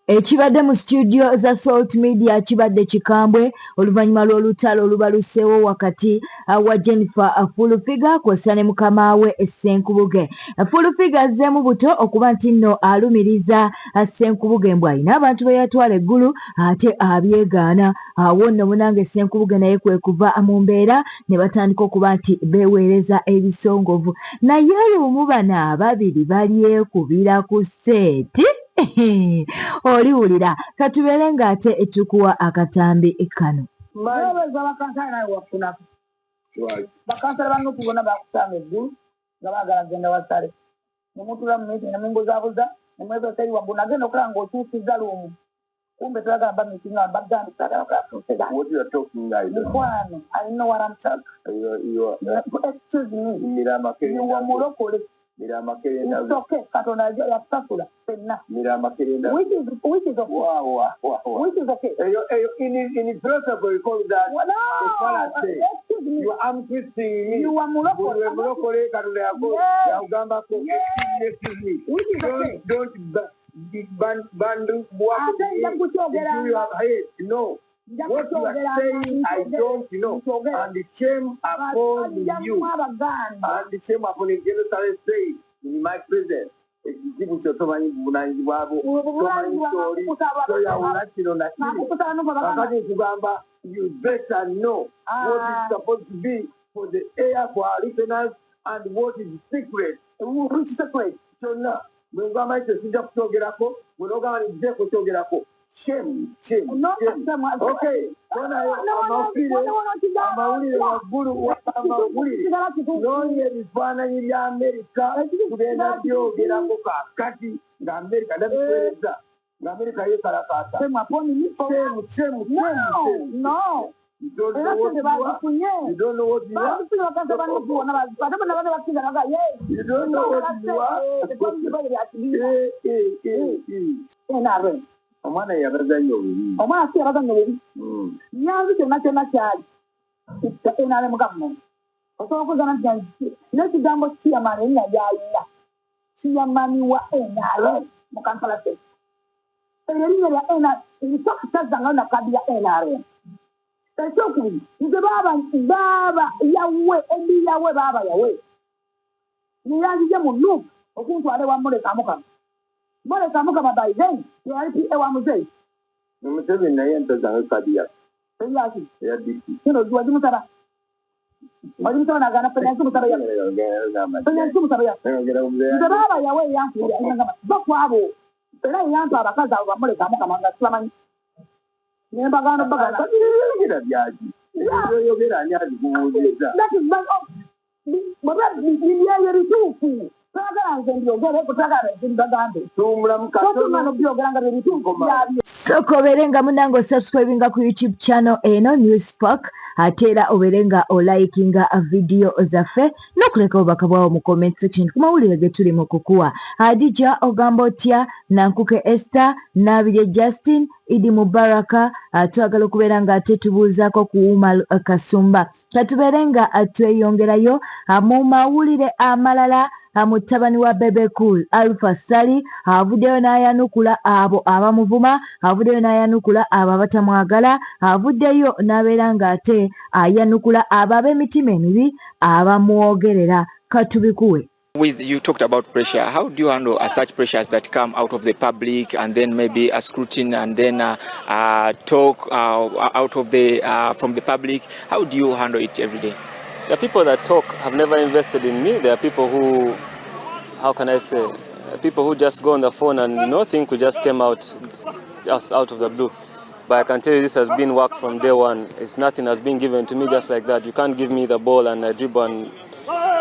Ekibadde mu studio za Salt Media kibadde kikambwe oluvannyuma lw'olutalo olubaluseewo wakati wa Jennifer Fulufiga kw'ossa ne mukama we Ssenkubuge. Fulufiga azzeemu buto okuba nti nno alumiriza Ssenkubuge mbu alina abantu be yatwala eggulu ate abyegaana. Awo nno munange Ssenkubuge naye kwe kuva mu mbeera ne batandika okuba nti beeweereza ebisongovu. Naye lumu bano ababiri balyekubira ku seeti. Oliwulira katubeere ng'ate etukuwa akatambi kano. Bakansala banno kubona bakusanga eggulu nga baagala genda wasale nemutula mu meeting nemumbuzabuza nemwebaseri waggulu nagenda okulaba ng'okyusizza luumu kumbe twagamba meeting nga bagandi twagala mukwano I know what I'm talking. Excuse me, you are mulokole. It's okay. Katonda ajja yakusasula fenna. Which is okay. Which is okay. In protocol we call that. Excuse me. You are twisting. You are mulokole. Katonda yagamba ko. Excuse me. Which is okay. Don't bandu bwako. You have hate. No. What you are saying, I don't know. And the shame upon you. And the shame upon the Jerusalem saying, in my presence, you better know what is supposed to be for the air for our listeners and what is secret. Which secret? So now, we're going to see the shame. No, shame. Okay. When I no. You don't know what you are. You don't know what you are. You don't know what you are. Omwana yabazanyo bubi. Omwana si yabazanyo bubi. Nyanzi kyonna kyonna kyali. NRM government. Osobola okuzana nti n'ekigambo kiyamani erinnya ly'alina. Kiyamani wa NRM mu kampala state. Erinnya lya NRM tokitazzangayo na kadi ya NRM. Ekyokubiri nze baaba yawe embi yawe baaba yawe. Niyanzije mu loop okuntwala ewa muleka mukama. Muleka mukama by then yali ewa muzeyi. Muzeyi naye ntazanga kadi yake. Eyaki? Eyadiki. Kino juwaji musaba. Wali musaba nagana penyansi musaba yake. Penyansi musaba yake. Nze baaba yawe yansi yangama. Bakwabo. Era yansi abakazi abo bamuleka mukama nga sibamanyi. Nembagano bagana. Ngira byaji. Yogera nyazi kumuuliza. That is my own. Baba ni yeye ritufu. Soko oberenga munango subscribinga ku YouTube channel eno Newspark ate era oberenga olikinga video zaffe n'okuleka obubaka bwawo mu comment section ku mawulire ge tuli mu kukuwa. Adija ogamba otya Nankuke Esther Nabire Justin Idi Mubaraka twagala okubeera nga ate tubuuzaako kuwuma Kasumba katubeerenga tweyongerayo mu mawulire amalala. Mutabani wa Bebe Cool Alpha Sali avuddeyo n'ayanukula abo abamuvuma, avuddeyo n'ayanukula abo abatamwagala, avuddeyo n'abeera ng'ate ayanukula abo ab'emitima emibi abamwogerera. Katubikuwe. With you talked about pressure. How do you handle such pressures that come out of the public and then maybe a scrutiny and then talk out of the from the public? How do you handle it every day? The people that talk have never invested in me. There are people who, how can I say, people who just go on the phone and nothing could just came out just out of the blue. But I can tell you this has been work from day one. It's nothing has been given to me just like that. You can't give me the ball and I dribble and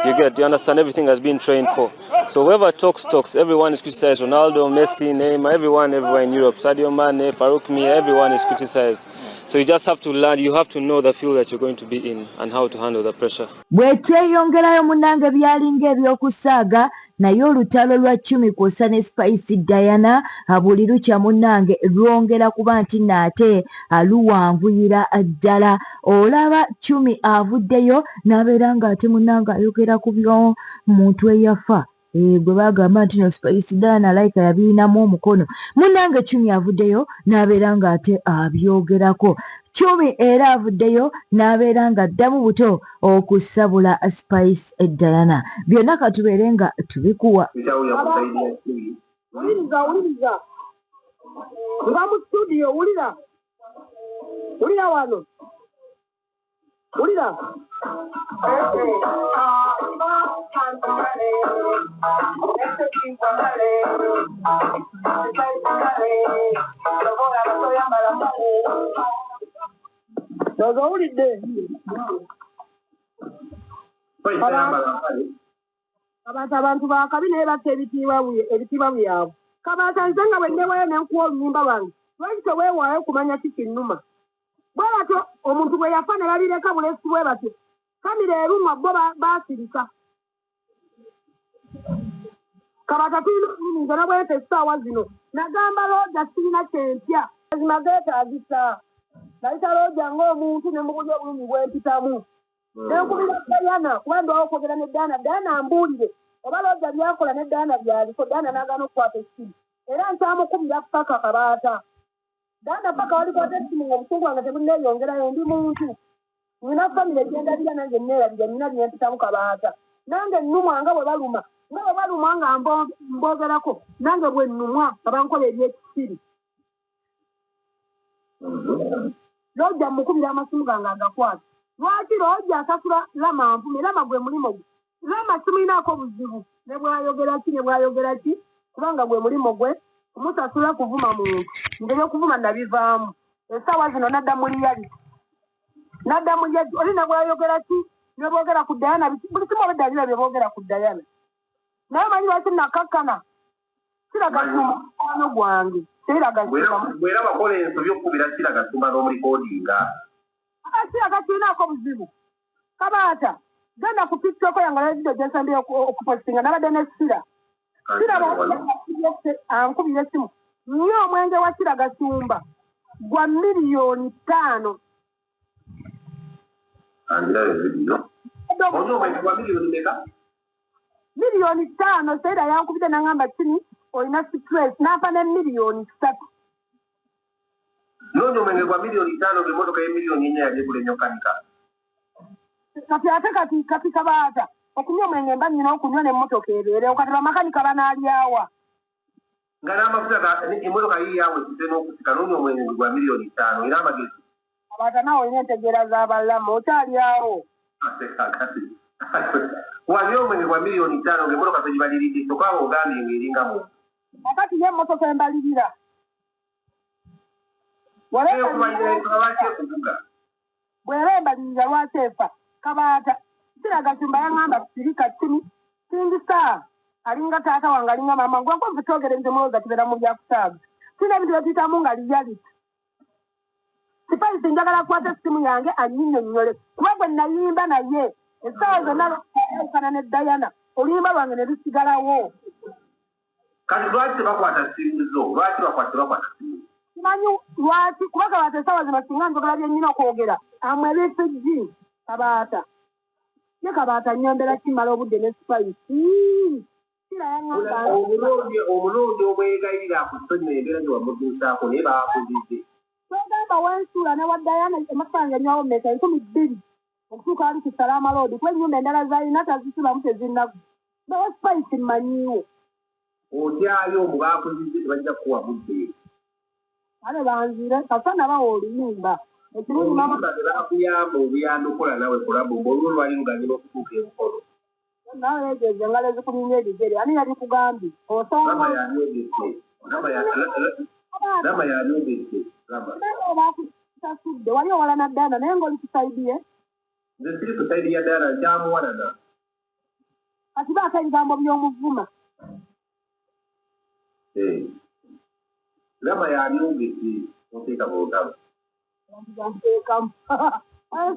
you understand everything has been trained for. So whoever talks, everyone is criticized. Ronaldo, Messi, Neymar, everyone everywhere in Europe. Sadio Mane, Farouk Mia, everyone is criticized. So you just have to learn, you have to know the field that you're going to be in and how to handle the pressure. Bwetweyongerayo munange byalinga ebyokusaaga naye olutalo lwa 10 kw'ossa ne Spice Diana buli lukya munange lwongera kuba nti naate luwanvuyira ddala. Olaba 10 avuddeyo n'abeera ng'ate munange ayogera ku byo muntu eyafa gwe bagamba nti no Spice Dana like yabirinamu omukono. Munnange Chumi avuddeyo n'abeera ng'ate abyogerako. Chumi era avuddeyo n'abeera ng'addamu buto okusabula Spice Dana. Byonna katubeere nga tubikuwa. Uliriza. Nga mu studio, ulira wano. Ulira. Dozo ulidde. Abantu bakabi naye batta ebitiibwa byabwe. Kabaata nze nga bwe nneweeyo ne nkuwa oluyimba lwange. Lwaki teweewaayo kumanya kikinnuma? Bwe batyo omuntu bwe yafa ne balireka bulesi bwe batyo. Kamira erumwa bo baasirika. Kabaata tulina okunyinza na bwete essaawa zino. Nagamba looja sirina kyempya. Mazima geetaagisa. Nayita looja ng'omuntu ne mubulya obulumi bwempitamu. Nenkubira Dayana kuba ndwawo okwogera ne Dayana ambuulire. Oba looja byakola ne Dayana byaliko Dayana n'agaana okukwata essimu. Era nkyamukubira paka Kabaata. Dayana paka walikwata essimu ng'obusungu wange tebunneeyongerayo ndi muntu. Nina famire gyendabira nange nneerabira nina byempitamu Kabaata. Nange nnumwa nga bwe baluma. Nga bwe balumwa nga mboogerako. Nange bwe nnumwa nga bankola ebyekisiri. Looja mukubira amasimu gange agakwata. Lwaki looja asasula Lama nvume Lama gwe mulimo gwe. Lama simulinaako buzibu. Ne bwayogera ki kubanga gwe mulimo gwe omusasula kuvuma muntu. Nze by'okuvuma nabivaamu. Essaawa zino nadda mu liyali. Oli ne bwayogera ki ne boogera ku Dayana buli kimu obeddalira bye boogera ku Dayana. Naye manyi lwaki nakakkana kiraga kimukwano gwange. Bwera bakola ensobi okukubira kiraga tumba n'omulikodinga. Kiraga kirinaako buzibu. Kabaata genda ku TikTok yange video gyensambye okupostinga nabadde ne Sira. Ankubira essimu. Nnyo omwenge wa Kiraga Sumba gwa 5 million. Andirayo video. Onyo omwenge gwa 5 million. 5 million Saida yankubidde n'angamba kini olina stress n'afa ne 3 million. Nonyo omwenge gwa 5 million ng'emmotoka ye 4 million yali egula ennyokanika. Kati Kabaata okunywa omwenge mba nnyina okunywa n'emmotoka ebeere kati bamakanika banaalyawa. Nga n'amafuta emmotoka yiyawe kise n'okusika nonyo omwenge gwa 5 million era amagezi. Kabaata naawe olina entegeera z'abalamu okyalyawo. Waliyo omwenge gwa 5 million ng'emmotoka tegibaliridde tokwaba ogambye ng'eringamu. Kakati ye emmotoka embalirira. Bw'era embalirira lwaki efa. Kabaata Kiraga Sumba yaŋŋamba sirika 10 singisa alinga taata wange alinga maama gwe nko vitogere nze mulooza tubeera mu byakusaaga. Sina ebintu byetuyitamu nga reality. Spice njagala kukwata essimu yange annyinyonnyole kuba gwe nayimba naye essaawa zonna lwakana ne Dayana oluyimba lwange ne lusigalawo. Kati lwaki tebakwata ssimu zo? Lwaki tebakwata ssimu? Simanyi lwaki kuba Kabaata essaawa zino singa njogera bye nnyina okwogera amwebesejji Kabaata. Ye Kabaata nyombera kimala obudde ne Spice. Omulonde omwegayirira akusonyiwa embeera gye wamutuusaako naye baakuzizze. Twegamba wensuula ne wa Dayana emafaranga enywawo mmeka 2,000 okutuuka ali ku Salama Road kuba ennyumba endala z'alina tazisulamu tezinnagu. Nawe Spice mmanyiiwo. Otyayo omu baakuzizze tebajja kukuwa budde. Ale banzire kasana bawa oluyimba. Bakuyamba obuyambi okola nawe kulabu ng'olwo lwali luganira okutuuka enkono. Nawe egeeze engalo ezikulinga ebigere ani yali kugambye Lama yanyogedde. Bakusasudde wali owala na Dayana naye ng'oli kusaidiye. Nze siri ku sayidi ya Dayana nkyamuwalana. Kati baako ebigambo by'omuvuma. Lama yanyogedde oteeka bulutamu.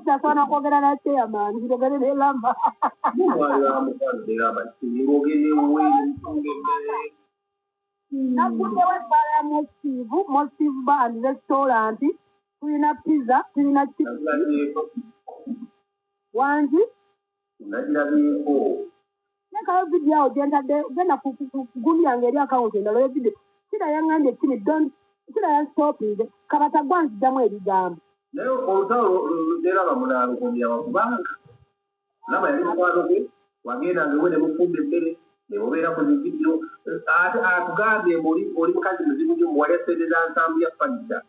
Tasobola kwogera na chairman njogere ne Lama. Naguddewo ebbala ya Mosive Bar and Restaurant. Tulina pizza, tulina chips. Wange? Nagirabyeko. Neka video ogenda genda kuguni yange eri account endala video. Kira yangambye kini don't kira stopping kabata gwanzi damu ebigambo. Leo olutalo lera bamunalo kumya bakubanga. Laba yali mukwano gwe wagenda ngewene mufumbe emmere ne mubeera ku video atugambye oli mukazi muzibu nnyo muwali aseereza nsambu ya furniture.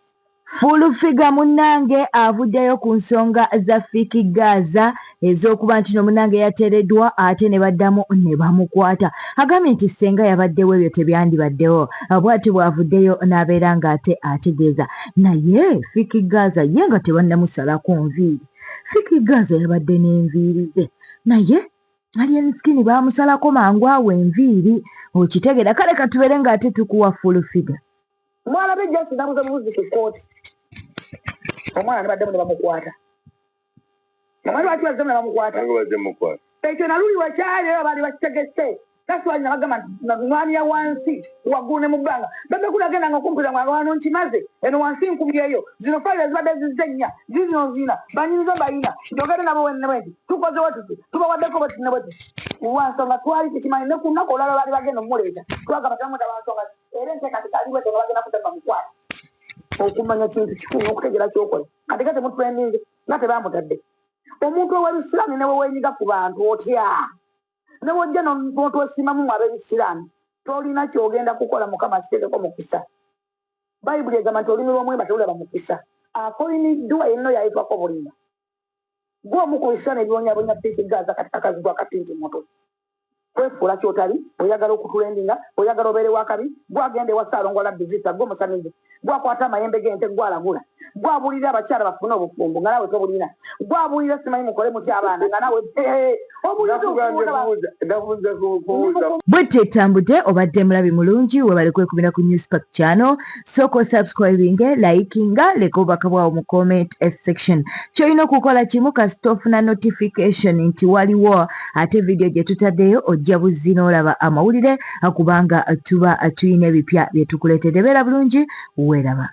Full figure munnange avuddeyo ku nsonga za Fiki Gaza ez'okuba nti munnange yateereddwa ate ne baddamu ne bamukwata. Agambye nti senga yabaddewo ebyo tebyandibaddewo. Bw'ati bw'avuddeyo n'abeera ng'ate ategeeza. Naye Fiki Gaza ye nga tebannamusalako nviiri. Fiki Gaza yabadde n'enviiri ze. Naye alien skin baamusalako mangu awo enviiri. Okitegeera kale katubeere ng'ate tukuwa full figure. Mwana be just ndamuza muzi ku court. Omwana badde bamukwata. Omwana bati bazze bamukwata. Ngo bazze mukwata. Ekyo naluli wakyale bali bakitegese. Kaswanya bagamba mwani ya wansi wagune mu bbanga. Bebe kulagenda ngakumpuza mwana wano nkimaze. Eno wansi nkumyeyo. Zino file zibadde zizenya. Zino zina. Banyirizo bayina. Njogere nabo wenne bwenti. Tukoze watutu. Tubawaddeko bati ne bati. Wansonga twali tukimanyi ne kunako olala bali bagenda omuleeta. Twagamba tamuta wansonga. Era nteka tikaliwe tebagenda kutema mukwata. Okumanya kintu kikulu okutegera kyokola. Kati kate mutrending nga tebamutadde. Omuntu ow'ebisiraani ne wewenyiga ku bantu otya. Ne wojja n'otwesimamu ab'ebisiraani tolina kyogenda kukola Mukama akiteekeko mukisa. Bayibuli egamba nti olulimi lw'omwema terulaba mukisa. Akolimiddwa yenno yayitwako bulimba. Gw'omu ku bisiraani ebibonyabonya Fiki Gaza kati kakazibwa kati nti moto. Kwefuula kyotali oyagala okutulendinga oyagala obeere wakabi gwagende wasaalongola bizita gw'omusamize gwakwata amayembe g'ente gwalagula gwabulira abakyala bafune obufumbo nga nawe tobulina gwabulira simanyi mukole mutya abaana nga nawe bwete etambudde obadde mulabi mulungi webale kwekubira ku Newspack channel soko subscribinge likinga leka obubaka bwawo mu comment section kyolina okukola kimu kasita ofuna notification nti waliwo ate video gye tutaddeyo ojja buzzi n'olaba amawulire akubanga tuba tuyina ebipya bye tukuleetedde beera bulungi weeraba.